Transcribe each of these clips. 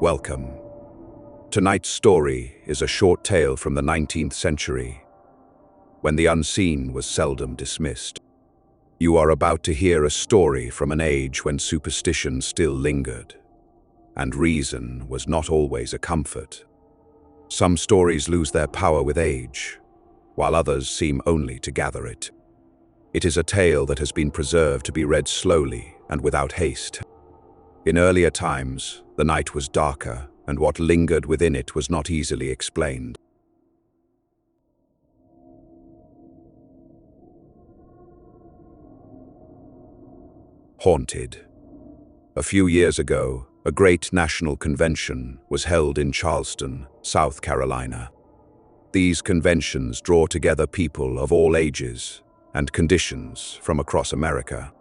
Welcome. Tonight's story is a short tale from the 19th century, when the unseen was seldom dismissed. You are about to hear a story from an age when superstition still lingered, and reason was not always a comfort. Some stories lose their power with age, while others seem only to gather it. It is a tale that has been preserved to be read slowly and without haste. In earlier times, the night was darker, and what lingered within it was not easily explained. Haunted. A few years ago, a great national convention was held in Charleston, South Carolina. These conventions draw together people of all ages and conditions from across America.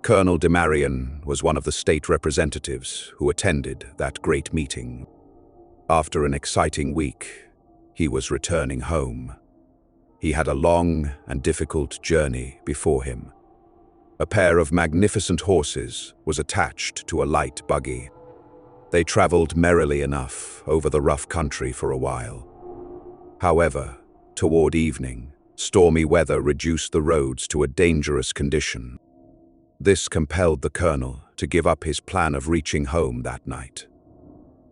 Colonel DeMarion was one of the state representatives who attended that great meeting. After an exciting week, he was returning home. He had a long and difficult journey before him. A pair of magnificent horses was attached to a light buggy. They traveled merrily enough over the rough country for a while. However, toward evening, stormy weather reduced the roads to a dangerous condition. This compelled the colonel to give up his plan of reaching home that night.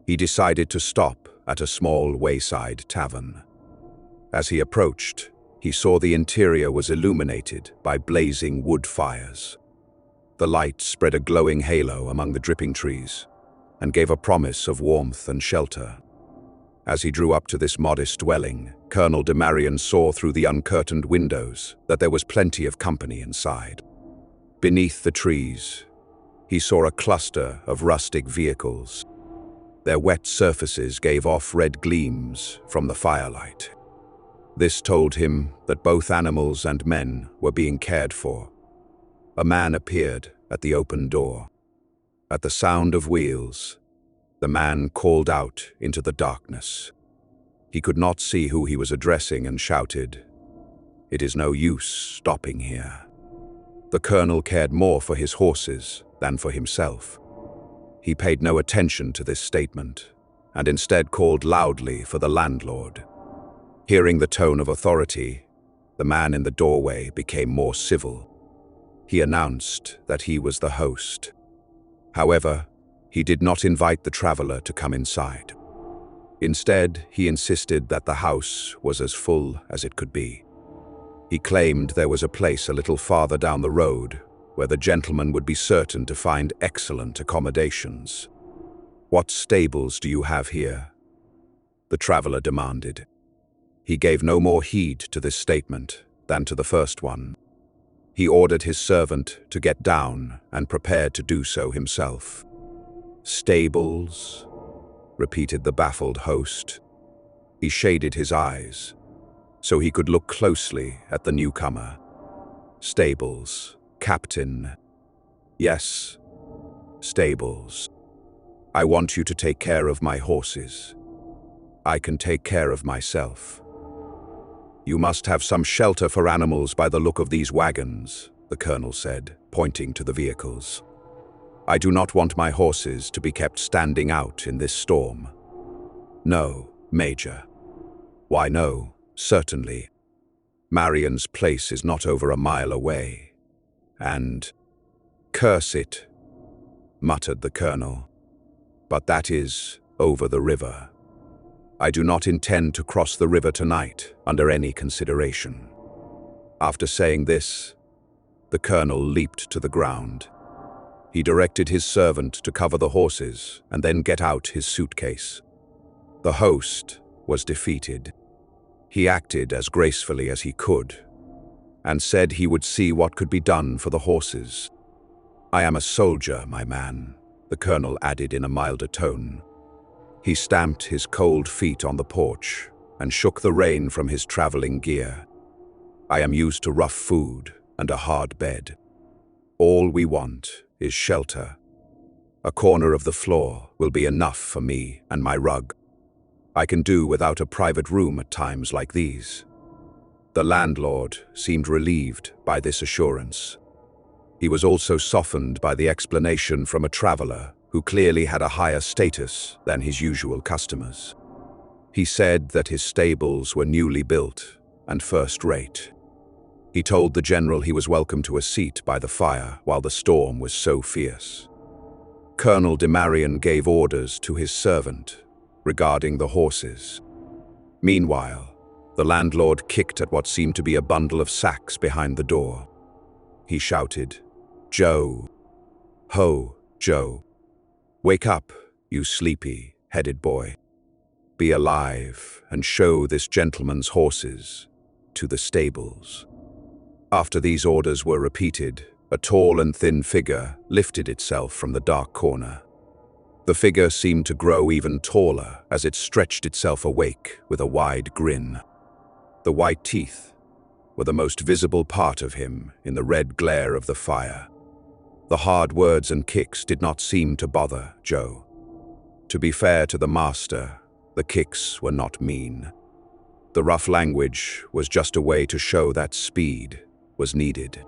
He decided to stop at a small wayside tavern. As he approached, he saw the interior was illuminated by blazing wood fires. The light spread a glowing halo among the dripping trees and gave a promise of warmth and shelter. As he drew up to this modest dwelling, Colonel DeMarion saw through the uncurtained windows that there was plenty of company inside. Beneath the trees, he saw a cluster of rustic vehicles. Their wet surfaces gave off red gleams from the firelight. This told him that both animals and men were being cared for. A man appeared at the open door. At the sound of wheels, the man called out into the darkness. He could not see who he was addressing and shouted, "It is no use stopping here." The colonel cared more for his horses than for himself. He paid no attention to this statement and instead called loudly for the landlord. Hearing the tone of authority, the man in the doorway became more civil. He announced that he was the host. However, he did not invite the traveler to come inside. Instead, he insisted that the house was as full as it could be. He claimed there was a place a little farther down the road where the gentleman would be certain to find excellent accommodations. "What stables do you have here?" the traveler demanded. He gave no more heed to this statement than to the first one. He ordered his servant to get down and prepared to do so himself. "Stables?" repeated the baffled host. He shaded his eyes so he could look closely at the newcomer. "Stables, Captain." "Yes, stables. I want you to take care of my horses. I can take care of myself." "You must have some shelter for animals by the look of these wagons," the colonel said, pointing to the vehicles. "I do not want my horses to be kept standing out in this storm." "No, Major." "Why no? Certainly. Marion's place is not over a mile away. And—" "Curse it," muttered the colonel. "But that is over the river. I do not intend to cross the river tonight under any consideration." After saying this, the colonel leaped to the ground. He directed his servant to cover the horses and then get out his suitcase. The host was defeated. He acted as gracefully as he could and said he would see what could be done for the horses. "I am a soldier, my man," the colonel added in a milder tone. He stamped his cold feet on the porch and shook the rain from his traveling gear. "I am used to rough food and a hard bed. All we want is shelter. A corner of the floor will be enough for me and my rug. I can do without a private room at times like these." The landlord seemed relieved by this assurance. He was also softened by the explanation from a traveler who clearly had a higher status than his usual customers. He said that his stables were newly built and first-rate. He told the general he was welcome to a seat by the fire while the storm was so fierce. Colonel de Marion gave orders to his servant regarding the horses. Meanwhile, the landlord kicked at what seemed to be a bundle of sacks behind the door. He shouted, "Joe! Ho, Joe! Wake up, you sleepy-headed boy. Be alive and show this gentleman's horses to the stables." After these orders were repeated, a tall and thin figure lifted itself from the dark corner. The figure seemed to grow even taller as it stretched itself awake with a wide grin. The white teeth were the most visible part of him in the red glare of the fire. The hard words and kicks did not seem to bother Joe. To be fair to the master, the kicks were not mean. The rough language was just a way to show that speed was needed.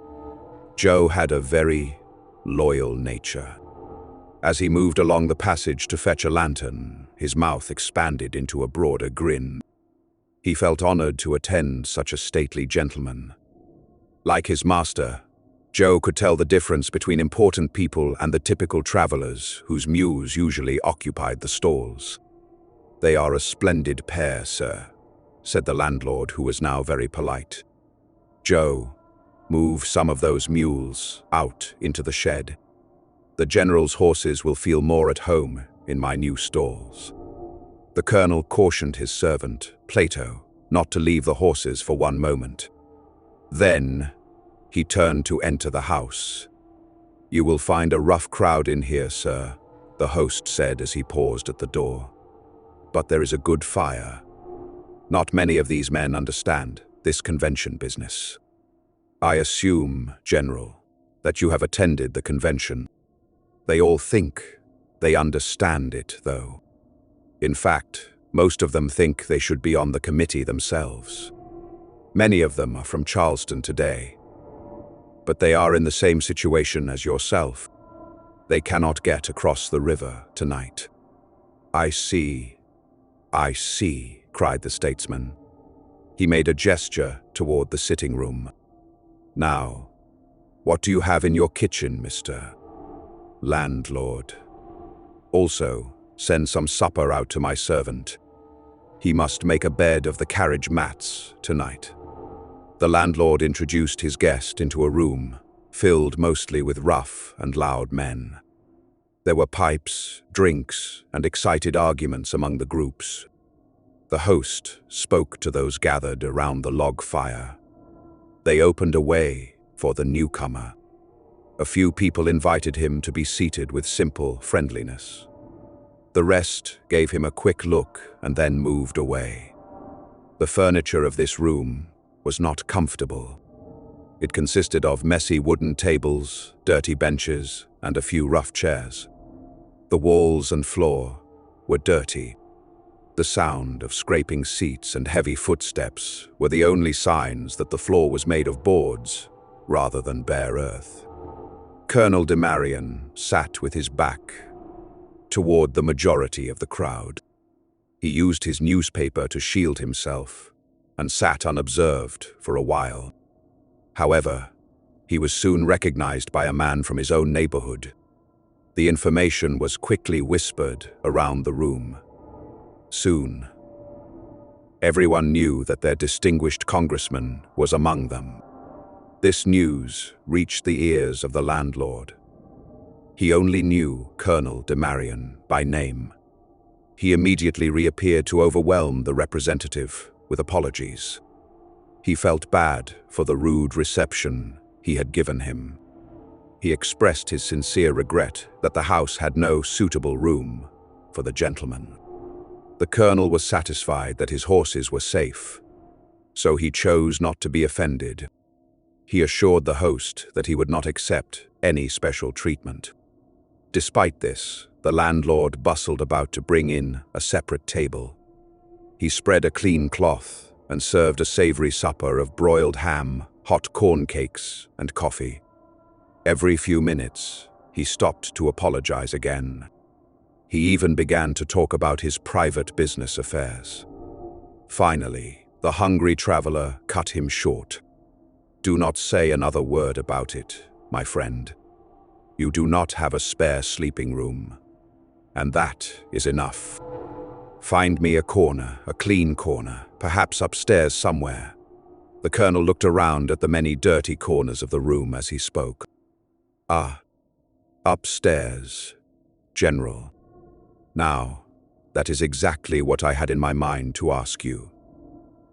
Joe had a very loyal nature. As he moved along the passage to fetch a lantern, his mouth expanded into a broader grin. He felt honored to attend such a stately gentleman. Like his master, Joe could tell the difference between important people and the typical travelers whose mules usually occupied the stalls. "They are a splendid pair, sir," said the landlord, who was now very polite. "Joe, move some of those mules out into the shed. The general's horses will feel more at home in my new stalls." The colonel cautioned his servant, Plato, not to leave the horses for one moment. Then he turned to enter the house. "You will find a rough crowd in here, sir," the host said as he paused at the door. "But there is a good fire. Not many of these men understand this convention business. I assume, General, that you have attended the convention. They all think they understand it, though. In fact, most of them think they should be on the committee themselves. Many of them are from Charleston today. But they are in the same situation as yourself. They cannot get across the river tonight." I see, cried the statesman. He made a gesture toward the sitting room. "Now, what do you have in your kitchen, Mr. Landlord? Also, send some supper out to my servant. He must make a bed of the carriage mats tonight." The landlord introduced his guest into a room filled mostly with rough and loud men. There were pipes, drinks, and excited arguments among the groups. The host spoke to those gathered around the log fire. They opened a way for the newcomer. A few people invited him to be seated with simple friendliness. The rest gave him a quick look and then moved away. The furniture of this room was not comfortable. It consisted of messy wooden tables, dirty benches, and a few rough chairs. The walls and floor were dirty. The sound of scraping seats and heavy footsteps were the only signs that the floor was made of boards rather than bare earth. Colonel de Marion sat with his back toward the majority of the crowd. He used his newspaper to shield himself and sat unobserved for a while. However, he was soon recognized by a man from his own neighborhood. The information was quickly whispered around the room. Soon, everyone knew that their distinguished congressman was among them. This news reached the ears of the landlord. He only knew Colonel de Marion by name. He immediately reappeared to overwhelm the representative with apologies. He felt bad for the rude reception he had given him. He expressed his sincere regret that the house had no suitable room for the gentleman. The colonel was satisfied that his horses were safe, so he chose not to be offended. He assured the host that he would not accept any special treatment. Despite this, the landlord bustled about to bring in a separate table. He spread a clean cloth and served a savory supper of broiled ham, hot corn cakes, and coffee. Every few minutes, he stopped to apologize again. He even began to talk about his private business affairs. Finally, the hungry traveler cut him short. "Do not say another word about it, my friend. You do not have a spare sleeping room, and that is enough. Find me a corner, a clean corner, perhaps upstairs somewhere." The colonel looked around at the many dirty corners of the room as he spoke. "Ah, upstairs, General. Now, that is exactly what I had in my mind to ask you.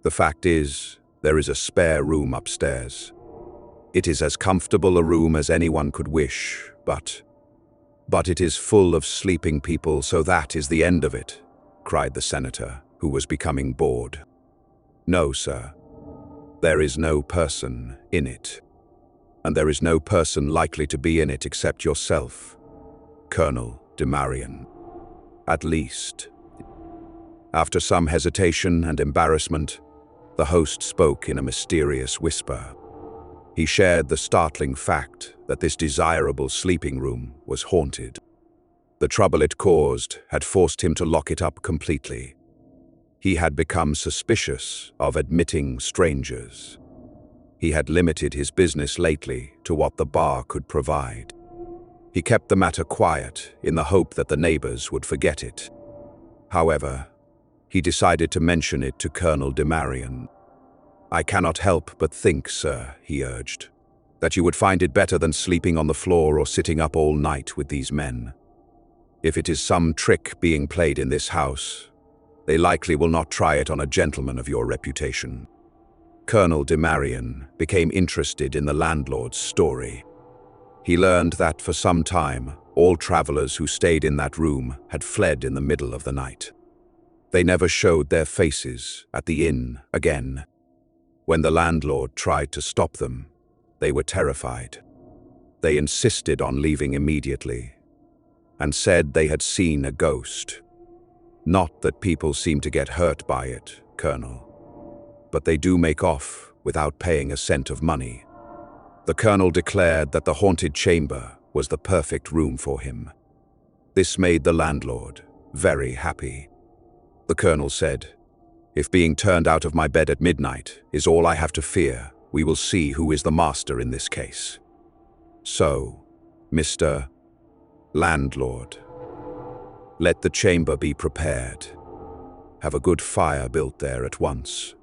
The fact is, there is a spare room upstairs. It is as comfortable a room as anyone could wish, but it is full of sleeping people, so that is the end of it," cried the senator, who was becoming bored. "No, sir. There is no person in it. And there is no person likely to be in it except yourself, Colonel de Marion. At least." After some hesitation and embarrassment, the host spoke in a mysterious whisper. He shared the startling fact that this desirable sleeping room was haunted. The trouble it caused had forced him to lock it up completely. He had become suspicious of admitting strangers. He had limited his business lately to what the bar could provide. He kept the matter quiet in the hope that the neighbors would forget it. However, he decided to mention it to Colonel de Marion. "I cannot help but think, sir," he urged, "that you would find it better than sleeping on the floor or sitting up all night with these men. If it is some trick being played in this house, they likely will not try it on a gentleman of your reputation." Colonel de Marion became interested in the landlord's story. He learned that for some time, all travelers who stayed in that room had fled in the middle of the night. They never showed their faces at the inn again. When the landlord tried to stop them, they were terrified. They insisted on leaving immediately and said they had seen a ghost. "Not that people seem to get hurt by it, Colonel, but they do make off without paying a cent of money." The colonel declared that the haunted chamber was the perfect room for him. This made the landlord very happy. The colonel said, "If being turned out of my bed at midnight is all I have to fear, we will see who is the master in this case. So, Mr. Landlord, let the chamber be prepared. Have a good fire built there at once."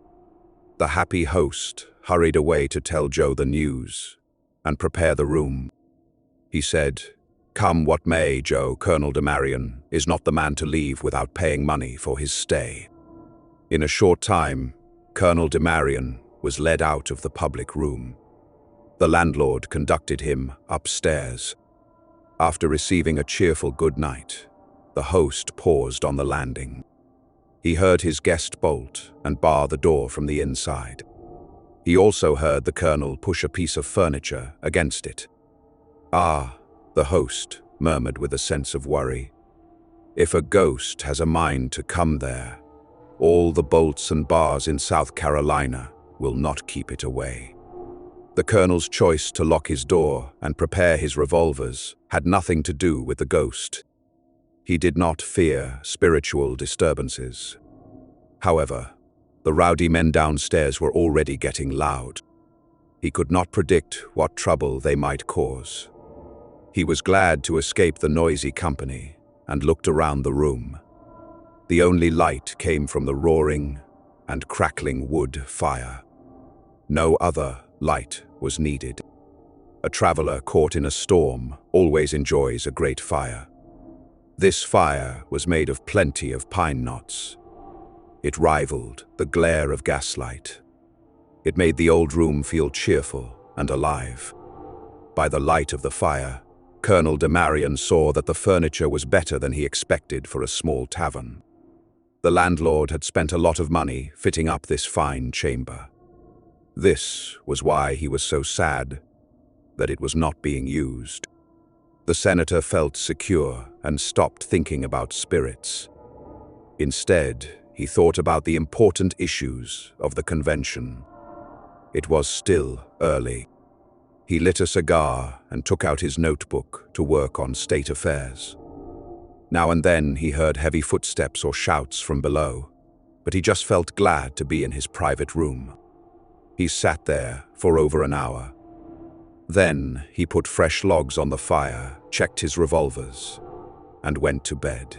The happy host hurried away to tell Joe the news and prepare the room. He said, "Come what may, Joe, Colonel de Marion is not the man to leave without paying money for his stay." In a short time, Colonel de Marion was led out of the public room. The landlord conducted him upstairs. After receiving a cheerful good night, the host paused on the landing. He heard his guest bolt and bar the door from the inside. He also heard the colonel push a piece of furniture against it. "Ah," the host murmured with a sense of worry. "If a ghost has a mind to come there, all the bolts and bars in South Carolina will not keep it away." The colonel's choice to lock his door and prepare his revolvers had nothing to do with the ghost. He did not fear spiritual disturbances. However, the rowdy men downstairs were already getting loud. He could not predict what trouble they might cause. He was glad to escape the noisy company and looked around the room. The only light came from the roaring and crackling wood fire. No other light was needed. A traveler caught in a storm always enjoys a great fire. This fire was made of plenty of pine knots. It rivaled the glare of gaslight. It made the old room feel cheerful and alive. By the light of the fire, Colonel de Marion saw that the furniture was better than he expected for a small tavern. The landlord had spent a lot of money fitting up this fine chamber. This was why he was so sad that it was not being used. The senator felt secure and stopped thinking about spirits. Instead, he thought about the important issues of the convention. It was still early. He lit a cigar and took out his notebook to work on state affairs. Now and then he heard heavy footsteps or shouts from below, but he just felt glad to be in his private room. He sat there for over an hour. Then he put fresh logs on the fire, checked his revolvers, and went to bed.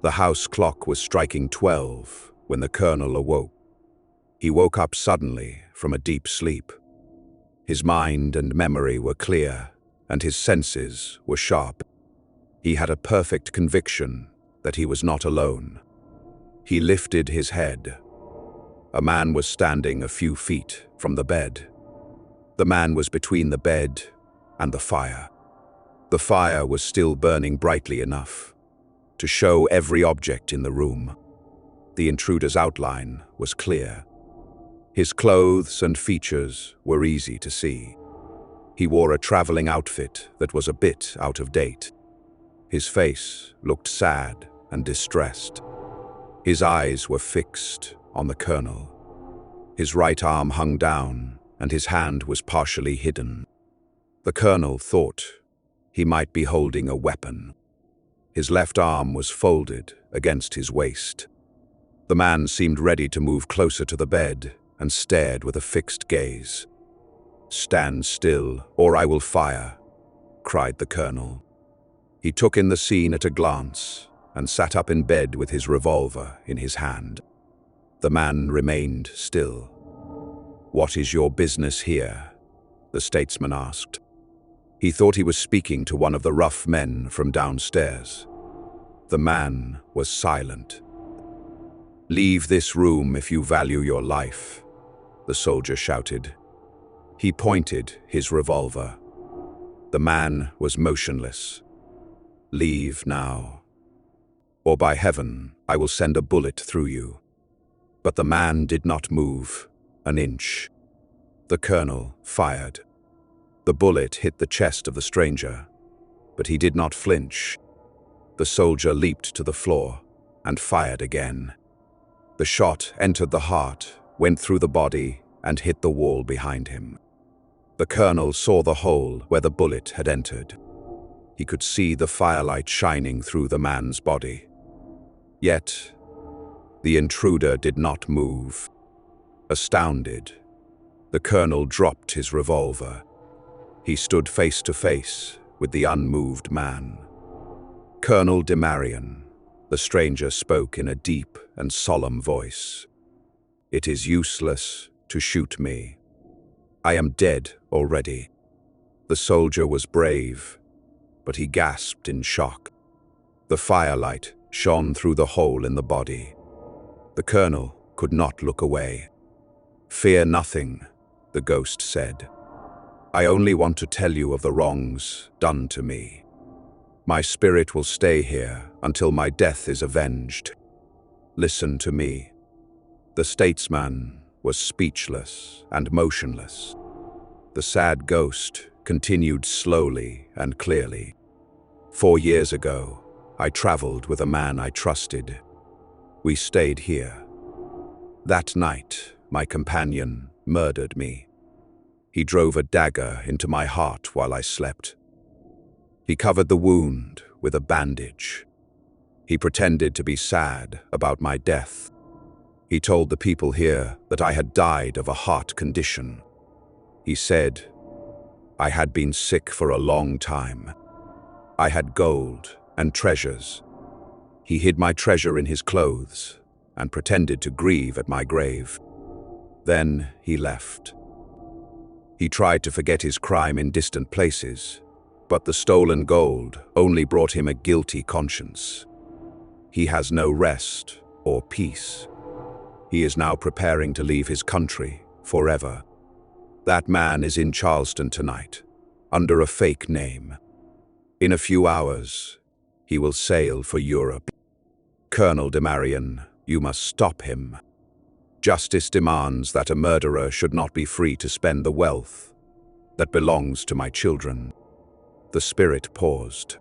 The house clock was striking 12 when the colonel awoke. He woke up suddenly from a deep sleep. His mind and memory were clear, and his senses were sharp. He had a perfect conviction that he was not alone. He lifted his head. A man was standing a few feet from the bed. The man was between the bed and the fire. The fire was still burning brightly enough to show every object in the room. The intruder's outline was clear. His clothes and features were easy to see. He wore a traveling outfit that was a bit out of date. His face looked sad and distressed. His eyes were fixed on the colonel. His right arm hung down, and his hand was partially hidden. The colonel thought he might be holding a weapon. His left arm was folded against his waist. The man seemed ready to move closer to the bed and stared with a fixed gaze. "Stand still, or I will fire," cried the colonel. He took in the scene at a glance and sat up in bed with his revolver in his hand. The man remained still. "What is your business here?" the statesman asked. He thought he was speaking to one of the rough men from downstairs. The man was silent. "Leave this room if you value your life," the soldier shouted. He pointed his revolver. The man was motionless. "Leave now, or by heaven, I will send a bullet through you." But the man did not move an inch. The colonel fired. The bullet hit the chest of the stranger, but he did not flinch. The soldier leaped to the floor and fired again. The shot entered the heart, went through the body, and hit the wall behind him. The colonel saw the hole where the bullet had entered. He could see the firelight shining through the man's body. Yet, the intruder did not move. Astounded, the colonel dropped his revolver. He stood face to face with the unmoved man. "Colonel de Marion," the stranger spoke in a deep and solemn voice. "It is useless to shoot me. I am dead already." The soldier was brave, but he gasped in shock. The firelight shone through the hole in the body. The colonel could not look away. "Fear nothing," the ghost said. "I only want to tell you of the wrongs done to me. My spirit will stay here until my death is avenged. Listen to me." The statesman was speechless and motionless. The sad ghost continued slowly and clearly. "4 years ago, I traveled with a man I trusted. We stayed here. That night, my companion murdered me. He drove a dagger into my heart while I slept. He covered the wound with a bandage. He pretended to be sad about my death. He told the people here that I had died of a heart condition. He said I had been sick for a long time. I had gold and treasures. He hid my treasure in his clothes and pretended to grieve at my grave. Then he left. He tried to forget his crime in distant places, but the stolen gold only brought him a guilty conscience. He has no rest or peace. He is now preparing to leave his country forever. That man is in Charleston tonight, under a fake name. In a few hours, he will sail for Europe. Colonel de Marion, you must stop him. Justice demands that a murderer should not be free to spend the wealth that belongs to my children." The spirit paused.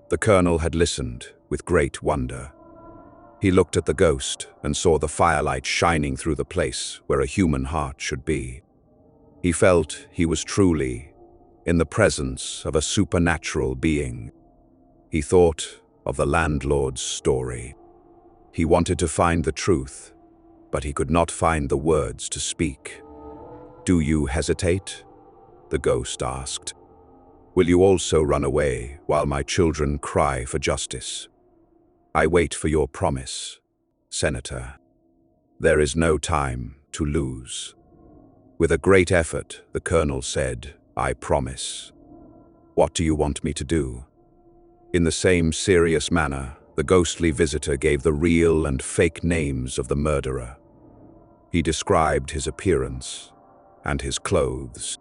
The colonel had listened with great wonder. He looked at the ghost and saw the firelight shining through the place where a human heart should be. He felt he was truly in the presence of a supernatural being. He thought of the landlord's story. He wanted to find the truth, but he could not find the words to speak. "Do you hesitate?" the ghost asked. "Will you also run away while my children cry for justice?" "I wait for your promise, Senator. There is no time to lose." With a great effort, the colonel said, "I promise." "What do you want me to do?" In the same serious manner, the ghostly visitor gave the real and fake names of the murderer. He described his appearance and his clothes.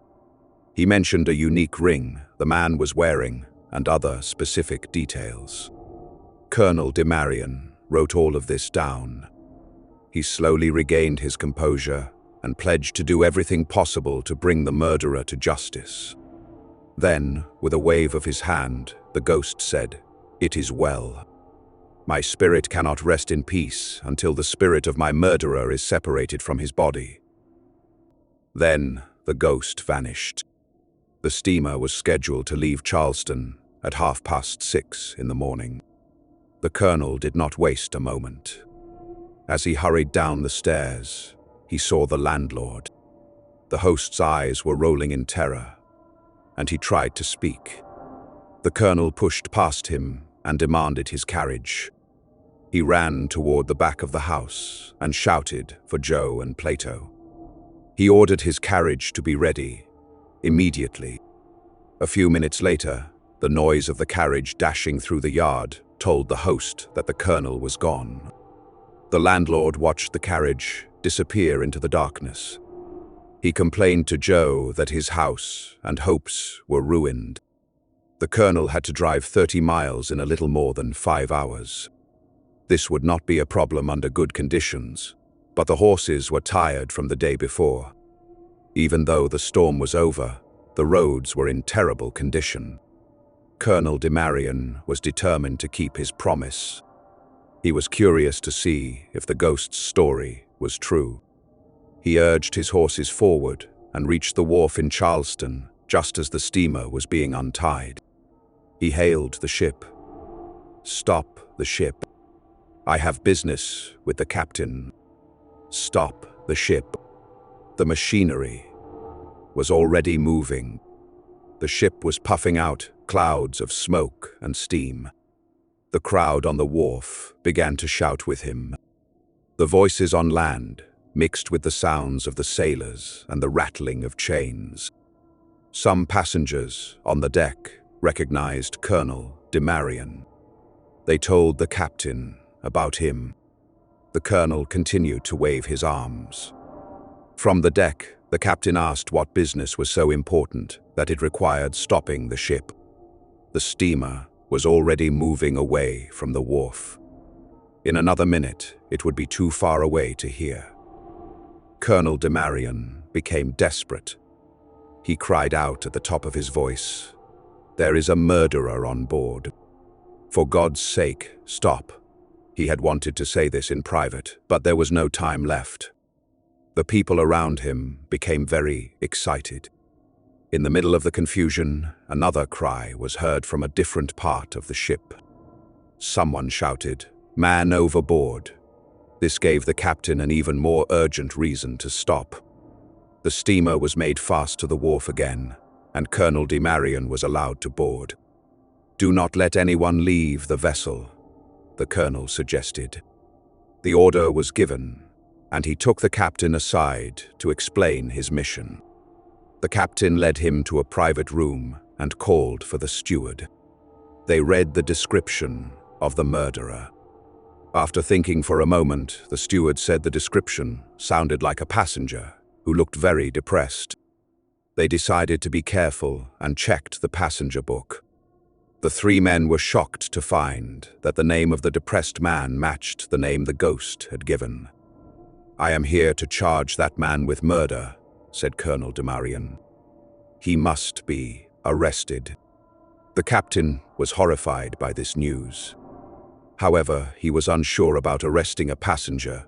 He mentioned a unique ring the man was wearing and other specific details. Colonel Demarian wrote all of this down. He slowly regained his composure and pledged to do everything possible to bring the murderer to justice. Then, with a wave of his hand, the ghost said, "It is well. My spirit cannot rest in peace until the spirit of my murderer is separated from his body." Then the ghost vanished. The steamer was scheduled to leave Charleston at 6:30 in the morning. The colonel did not waste a moment. As he hurried down the stairs, he saw the landlord. The host's eyes were rolling in terror, and he tried to speak. The colonel pushed past him and demanded his carriage. He ran toward the back of the house and shouted for Joe and Plato. He ordered his carriage to be ready immediately. A few minutes later, the noise of the carriage dashing through the yard told the host that the colonel was gone. The landlord watched the carriage disappear into the darkness. He complained to Joe that his house and hopes were ruined. The colonel had to drive 30 miles in a little more than 5 hours. This would not be a problem under good conditions, but the horses were tired from the day before. Even though the storm was over, the roads were in terrible condition. Colonel Demarian was determined to keep his promise. He was curious to see if the ghost's story was true. He urged his horses forward and reached the wharf in Charleston just as the steamer was being untied. He hailed the ship. "Stop the ship. I have business with the captain." Stop the ship. The machinery was already moving. The ship was puffing out clouds of smoke and steam. The crowd on the wharf began to shout with him. The voices on land mixed with the sounds of the sailors and the rattling of chains. Some passengers on the deck recognized Colonel Demarian. They told the captain about him. The colonel continued to wave his arms. From the deck, the captain asked what business was so important that it required stopping the ship. The steamer was already moving away from the wharf. In another minute, it would be too far away to hear. Colonel Demarian became desperate. He cried out at the top of his voice, "There is a murderer on board. For God's sake, stop." He had wanted to say this in private, but there was no time left. The people around him became very excited. In the middle of the confusion, another cry was heard from a different part of the ship. Someone shouted, "Man overboard." This gave the captain an even more urgent reason to stop. The steamer was made fast to the wharf again, and Colonel Demarian was allowed to board. "Do not let anyone leave the vessel," the colonel suggested. The order was given, and he took the captain aside to explain his mission. The captain led him to a private room and called for the steward. They read the description of the murderer. After thinking for a moment, the steward said the description sounded like a passenger who looked very depressed. They decided to be careful and checked the passenger book. The three men were shocked to find that the name of the depressed man matched the name the ghost had given. "I am here to charge that man with murder," said Colonel Demarian. "He must be arrested." The captain was horrified by this news. However, he was unsure about arresting a passenger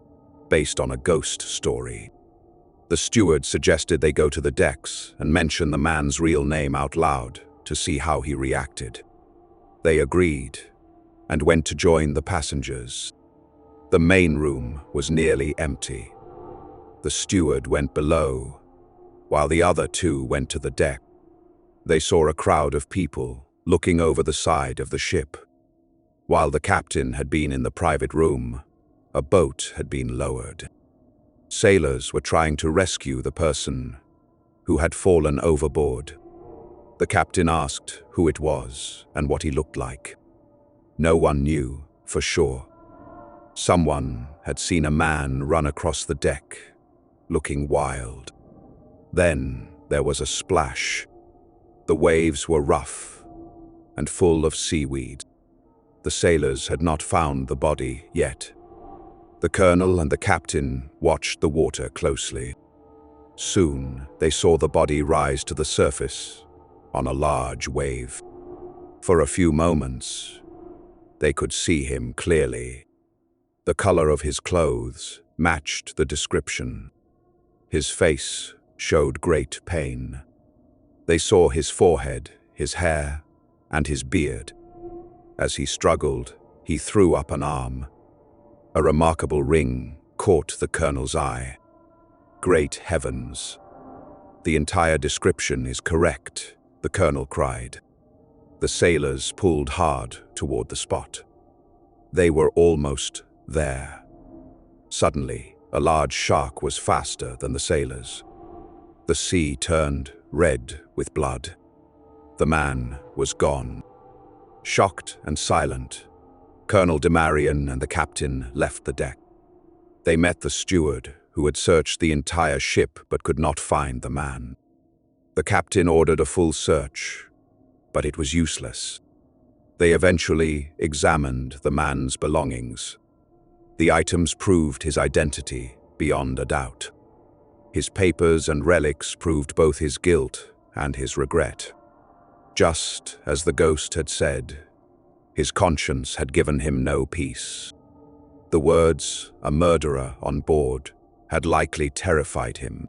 based on a ghost story. The steward suggested they go to the decks and mention the man's real name out loud to see how he reacted. They agreed and went to join the passengers. The main room was nearly empty. The steward went below, while the other two went to the deck. They saw a crowd of people looking over the side of the ship. While the captain had been in the private room, a boat had been lowered. Sailors were trying to rescue the person who had fallen overboard. The captain asked who it was and what he looked like. No one knew for sure. Someone had seen a man run across the deck, looking wild. Then there was a splash. The waves were rough and full of seaweed. The sailors had not found the body yet. The colonel and the captain watched the water closely. Soon they saw the body rise to the surface on a large wave. For a few moments, they could see him clearly. The color of his clothes matched the description. His face showed great pain. They saw his forehead, his hair, and his beard. As he struggled, he threw up an arm. A remarkable ring caught the colonel's eye. Great heavens! The entire description is correct, the colonel cried. The sailors pulled hard toward the spot. They were almost there. Suddenly, a large shark was faster than the sailors. The sea turned red with blood. The man was gone. Shocked and silent, Colonel Demarian and the captain left the deck. They met the steward, who had searched the entire ship but could not find the man. The captain ordered a full search, but it was useless. They eventually examined the man's belongings. The items proved his identity beyond a doubt. His papers and relics proved both his guilt and his regret. Just as the ghost had said, his conscience had given him no peace. The words, "a murderer on board," had likely terrified him.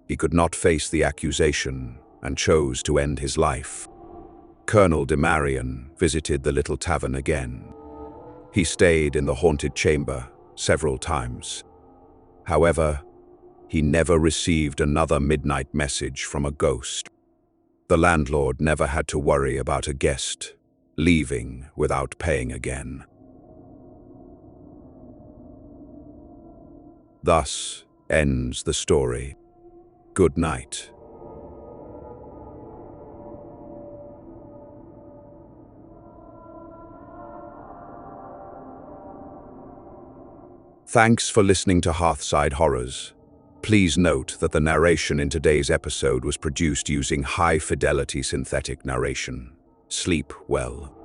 He could not face the accusation and chose to end his life. Colonel Demarian visited the little tavern again. He stayed in the haunted chamber several times. However, he never received another midnight message from a ghost. The landlord never had to worry about a guest leaving without paying again. Thus ends the story. Good night. Thanks for listening to Hearthside Horrors. Please note that the narration in today's episode was produced using high-fidelity synthetic narration. Sleep well.